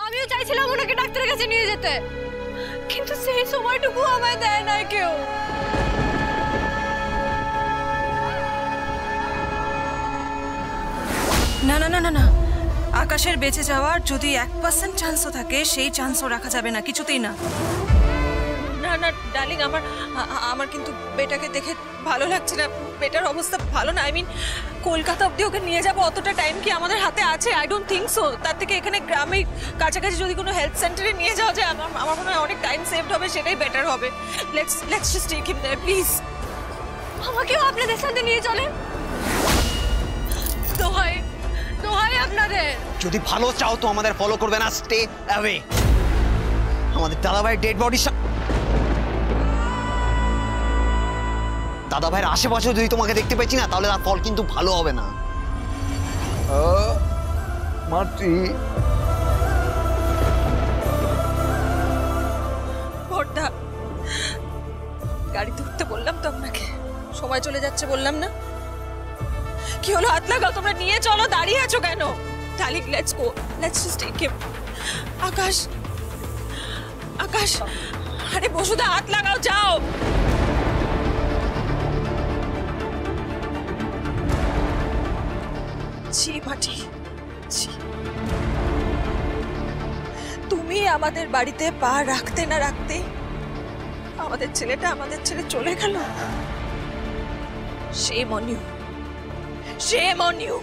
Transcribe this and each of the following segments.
আমিও চাইছিলাম ওনাকে ডাক্তারের কাছে নিয়ে যেতে, কিন্তু সেই সময়টুকু আমায় দেয় না কেউ। না না না না না, আকাশের বেঁচে যাওয়ার যদি 1% চান্সও থাকে, সেই চান্সও রাখা যাবে না, কিছুতেই না। না না ডার্লিং, আমার কিন্তু বেটাকে দেখে ভালো লাগছে না। বেটার অবস্থা ভালো না। আই মিন, কলকাতা অবধি ওকে নিয়ে যাবো, অতটা টাইম কি আমাদের হাতে আছে? I don't think so. তার থেকে এখানে গ্রামে কাছাকাছি যদি কোনো হেলথ সেন্টারে নিয়ে যাওয়া যায়, আমার মনে হয় অনেক টাইম সেভড হবে, সেটাই বেটার হবে। Let's just take him there please. আমাকেও আপনাদের সাথে নিয়ে চলেন, দোহাই দোহাই আপনাদের। যদি ভালো চাও তো আমাদের ফলো করবে না, স্টে অ্যাওয়ে। আমাদের দাদাভাইয়ের ডেড বডি, দাদাভাইয়ের আশেপাশে যদি তোমাকে দেখতে পেয়েছি না, তাহলে তার ফল কিন্তু ভালো হবে না। মাটি ভর্তা, গাড়িতে উঠতে বললাম তো আপনাকে, সময় চলে যাচ্ছে বললাম না? কি হলো? হাত লাগাও, তোমরা নিয়ে চলো, দাঁড়িয়ে আছো কেন? Darling, let's go, let's just take him. Akash, Akash, আরে বসুদা, হাত লাগাও, যাও। ছি মাটি, ছি। তুমি আমাদের বাড়িতে পা রাখতে না রাখতে আমাদের ছেলেটা আমাদের ছেড়ে চলে গেল। Shame on you. Shame on you.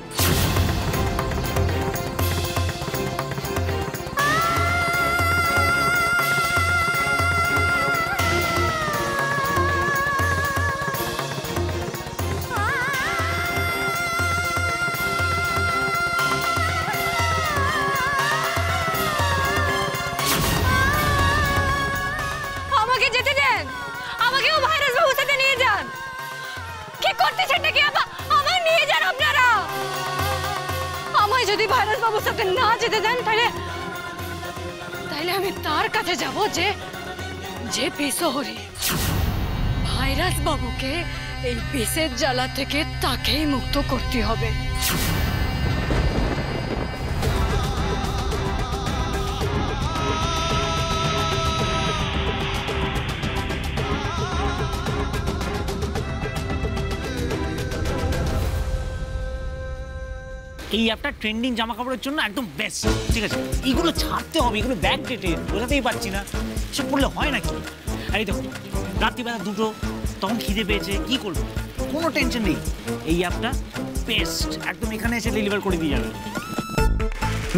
আমাকে যেতে দেন, আমাকেও ভাইরাস বাবুর সাথে নিয়ে যান। কি করতেছেন নাকি? আমায় নিয়ে যান আপনারা। আমায় যদি ভাইরাস বাবুর সাথে না যেতে দেন, তাহলে আমি তার কাছে যাব যে বেসহরি। ভাইরাস বাবুকে এই বিষের জ্বালা থেকে তাকেই মুক্ত করতে হবে। এই অ্যাপটা ট্রেন্ডিং জামা কাপড়ের জন্য একদম বেস্ট, ঠিক আছে? এইগুলো ছাড়তে হবে, এগুলো ব্যাক ডেটেড, বোঝাতেই পারছি না। এসব করলে হয় নাকি? আর এই দেখো, রাত্রিবেলা 2টো, তখন খিদে পেয়েছে, কি করবো? কোনো টেনশন নেই, এই অ্যাপটা বেস্ট, একদম এখানে এসে ডেলিভার করে দিয়ে যাবে।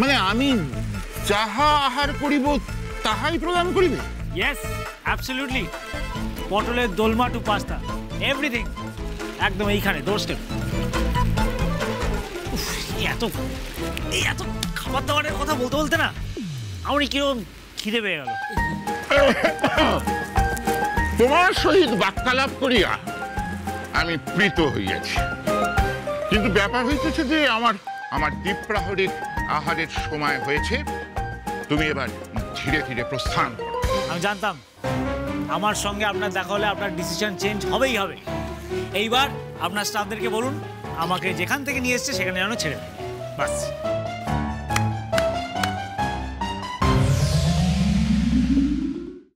মানে আমি যাহা আহার করিব তাহাই প্রদান করিবে? Yes, absolutely. পটলের দোলমা টু পাস্তা, এভরিথিং একদম এইখানে, ডোরস্টেপ। এত খাবার দাবারের কথা বলতে বলতে না আমার কিরকম খিদে পেয়ে গেল। তোমার সহিত বাক্যালাপ করিয়া আমি প্রীত হইয়াছি, কিন্তু ব্যাপার হইতেছে যে আমার দ্বীপ্রাহরিক আহারের সময় হয়েছে। তুমি এবার ধীরে ধীরে প্রস্থান করো। আমি জানতাম আমার সঙ্গে আপনার দেখা হলে আপনার ডিসিশন চেঞ্জ হবেই হবে। এইবার আপনার স্টাফদেরকে বলুন আমাকে যেখান থেকে নিয়ে এসছে সেখানে যেন ছেড়ে দেয়, বাস।